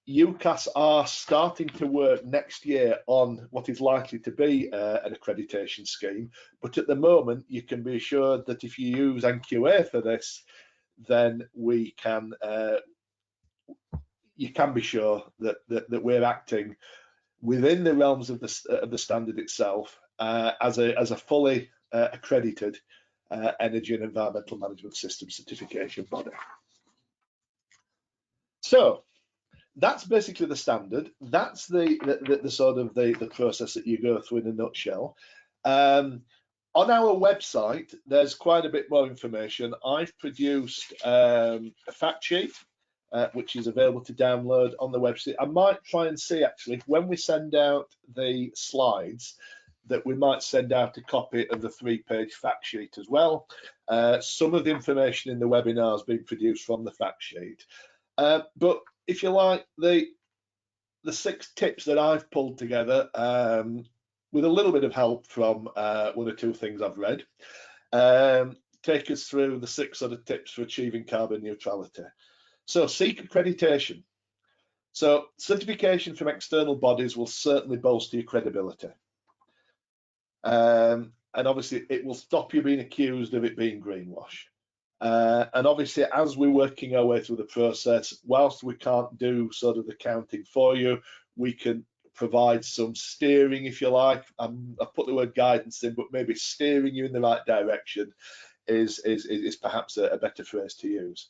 UCAS are starting to work next year on what is likely to be an accreditation scheme, but at the moment you can be assured that if you use NQA for this, then we can you can be sure that we're acting within the realms of the standard itself as a fully accredited energy and environmental management system certification body. So that's basically the standard. That's the sort of the process that you go through in a nutshell. On our website, there's quite a bit more information. I've produced a fact sheet, which is available to download on the website. I might try and see, actually, when we send out the slides, that we might send out a copy of the 3-page fact sheet as well. Some of the information in the webinar has been produced from the fact sheet. But if you like, the 6 tips that I've pulled together, with a little bit of help from 1 or 2 things I've read, take us through the 6 sort of tips for achieving carbon neutrality. So seek accreditation. So certification from external bodies will certainly bolster your credibility. And obviously it will stop you being accused of it being greenwash. And obviously, as we're working our way through the process, whilst we can't do sort of the counting for you, we can provide some steering, if you like. I've put the word guidance in, but maybe steering you in the right direction is perhaps a better phrase to use.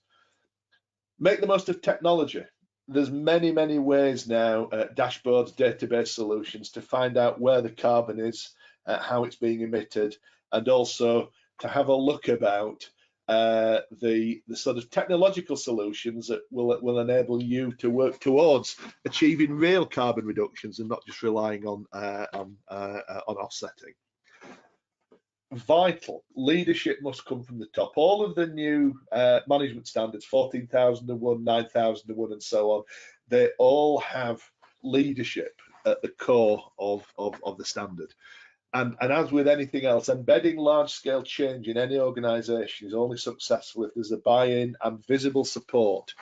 Make the most of technology. There's many ways now, dashboards, database solutions, to find out where the carbon is, how it's being emitted, and also to have a look about the sort of technological solutions that will enable you to work towards achieving real carbon reductions and not just relying on offsetting. Vital leadership must come from the top. All of the new management standards, 14,001, 9,001, and so on, they all have leadership at the core of the standard. And as with anything else, embedding large-scale change in any organisation is only successful if there's a buy-in and visible support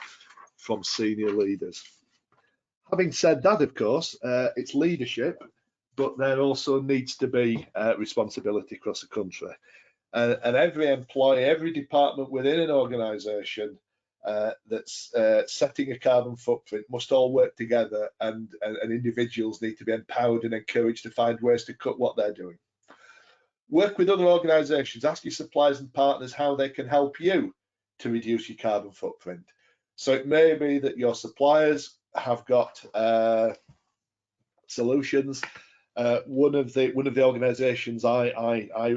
from senior leaders. Having said that, of course, it's leadership, but there also needs to be responsibility across the country. And every employee, every department within an organisation that's setting a carbon footprint must all work together, and individuals need to be empowered and encouraged to find ways to cut what they're doing. Work with other organisations, ask your suppliers and partners how they can help you to reduce your carbon footprint. So it may be that your suppliers have got solutions. One of the organisations I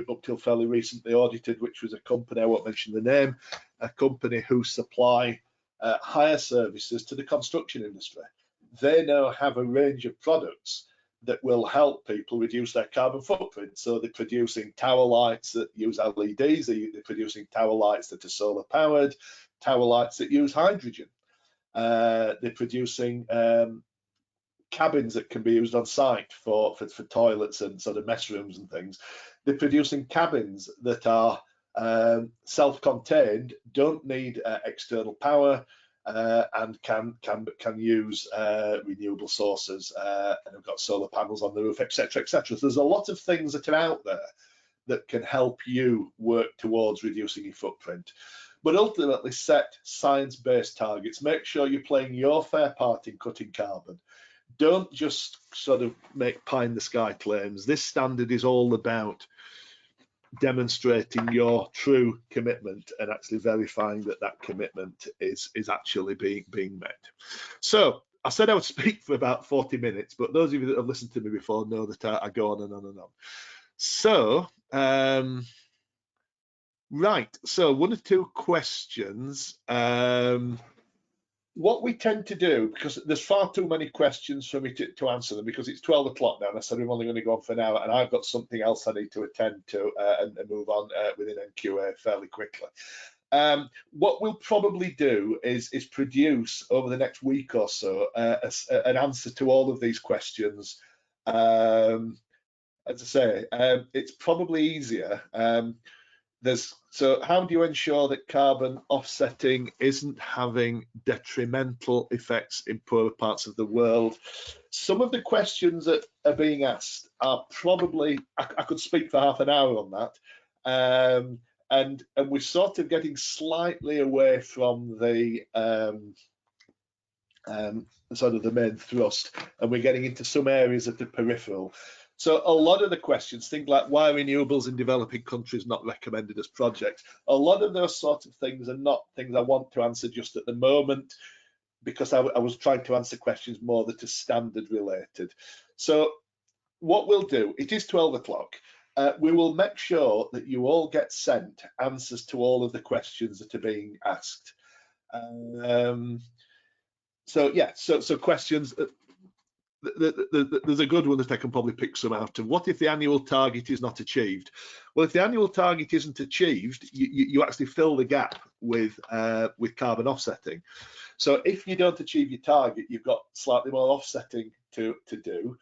up till fairly recently audited, which was a company, I won't mention the name, a company who supply hire services to the construction industry. They now have a range of products that will help people reduce their carbon footprint. So they're producing tower lights that use LEDs, they're producing tower lights that are solar powered, tower lights that use hydrogen. They're producing cabins that can be used on site for toilets and sort of mess rooms and things. They're producing cabins that are self-contained, don't need external power, and can use renewable sources, and have got solar panels on the roof, etc., etc. So there's a lot of things that are out there that can help you work towards reducing your footprint. But ultimately, set science-based targets. Make sure you're playing your fair part in cutting carbon. Don't just sort of make pie in the sky claims. This standard is all about demonstrating your true commitment and actually verifying that that commitment is actually being met. So I said I would speak for about 40 minutes, but those of you that have listened to me before know that I go on and on and on. So right, so 1 or 2 questions. What we tend to do, because there's far too many questions for me to answer them, because it's 12 o'clock now and I said I'm only going to go on for an hour, and I've got something else I need to attend to and move on within NQA fairly quickly. What we'll probably do is produce over the next week or so an answer to all of these questions. As I say, it's probably easier. So how do you ensure that carbon offsetting isn't having detrimental effects in poorer parts of the world? Some of the questions that are being asked are probably, I could speak for half an hour on that, and we're sort of getting slightly away from the sort of the main thrust, and we're getting into some areas of the peripheral. So a lot of the questions, things like why renewables in developing countries not recommended as projects, a lot of those sorts of things are not things I want to answer just at the moment, because I was trying to answer questions more that are standard related. So what we'll do, it is 12 o'clock. We will make sure that you all get sent answers to all of the questions that are being asked. So yeah, so questions. There's a good one that I can probably pick some out of. What if the annual target is not achieved? Well, if the annual target isn't achieved, you actually fill the gap with carbon offsetting. So if you don't achieve your target, you've got slightly more offsetting to do.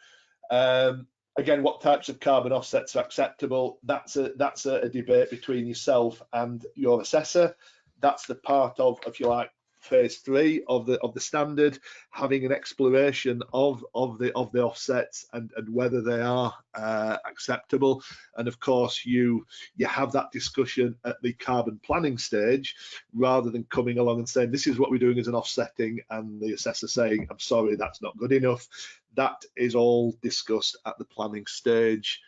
Again, what types of carbon offsets are acceptable? That's a debate between yourself and your assessor. That's the part of, if you like, phase 3 of the standard, having an exploration of the offsets and whether they are acceptable. And of course, you have that discussion at the carbon planning stage, rather than coming along and saying this is what we're doing as an offsetting, and the assessor saying, I'm sorry, that's not good enough. That is all discussed at the planning stage.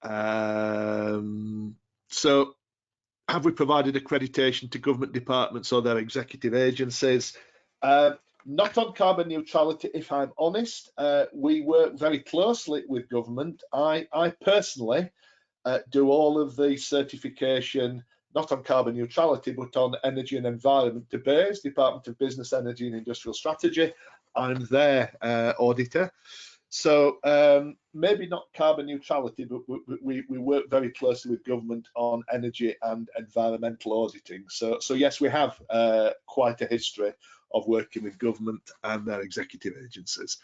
So have we provided accreditation to government departments or their executive agencies? Not on carbon neutrality, if I'm honest. We work very closely with government. I personally do all of the certification, not on carbon neutrality, but on energy and environment to BEIS, Department of Business, Energy and Industrial Strategy. I'm their auditor. So maybe not carbon neutrality, but we work very closely with government on energy and environmental auditing. So yes, we have quite a history of working with government and their executive agencies.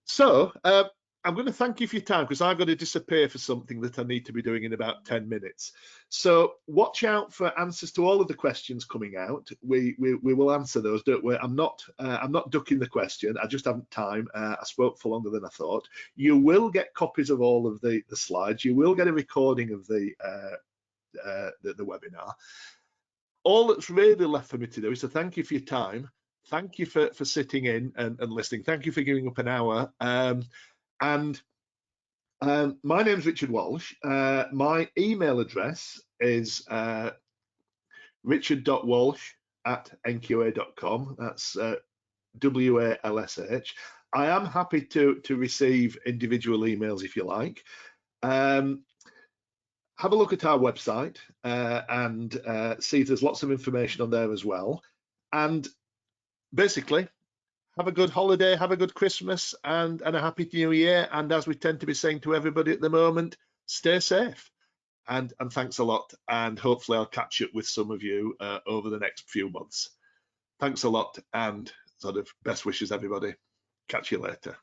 So I'm going to thank you for your time, because I've got to disappear for something that I need to be doing in about 10 minutes. So watch out for answers to all of the questions coming out. We will answer those, don't we? I'm not ducking the question. I just haven't time. I spoke for longer than I thought. You will get copies of all of the slides. You will get a recording of the webinar. All that's really left for me to do is to thank you for your time. Thank you for sitting in and listening. Thank you for giving up an hour. My name's Richard Walsh. My email address is richard.walsh@nqa.com. That's WALSH. I am happy to receive individual emails if you like. Have a look at our website and see there's lots of information on there as well. And basically, have a good holiday, have a good Christmas, and a happy New Year. And as we tend to be saying to everybody at the moment, stay safe. And thanks a lot. And hopefully I'll catch up with some of you over the next few months. Thanks a lot, and sort of best wishes, everybody. Catch you later.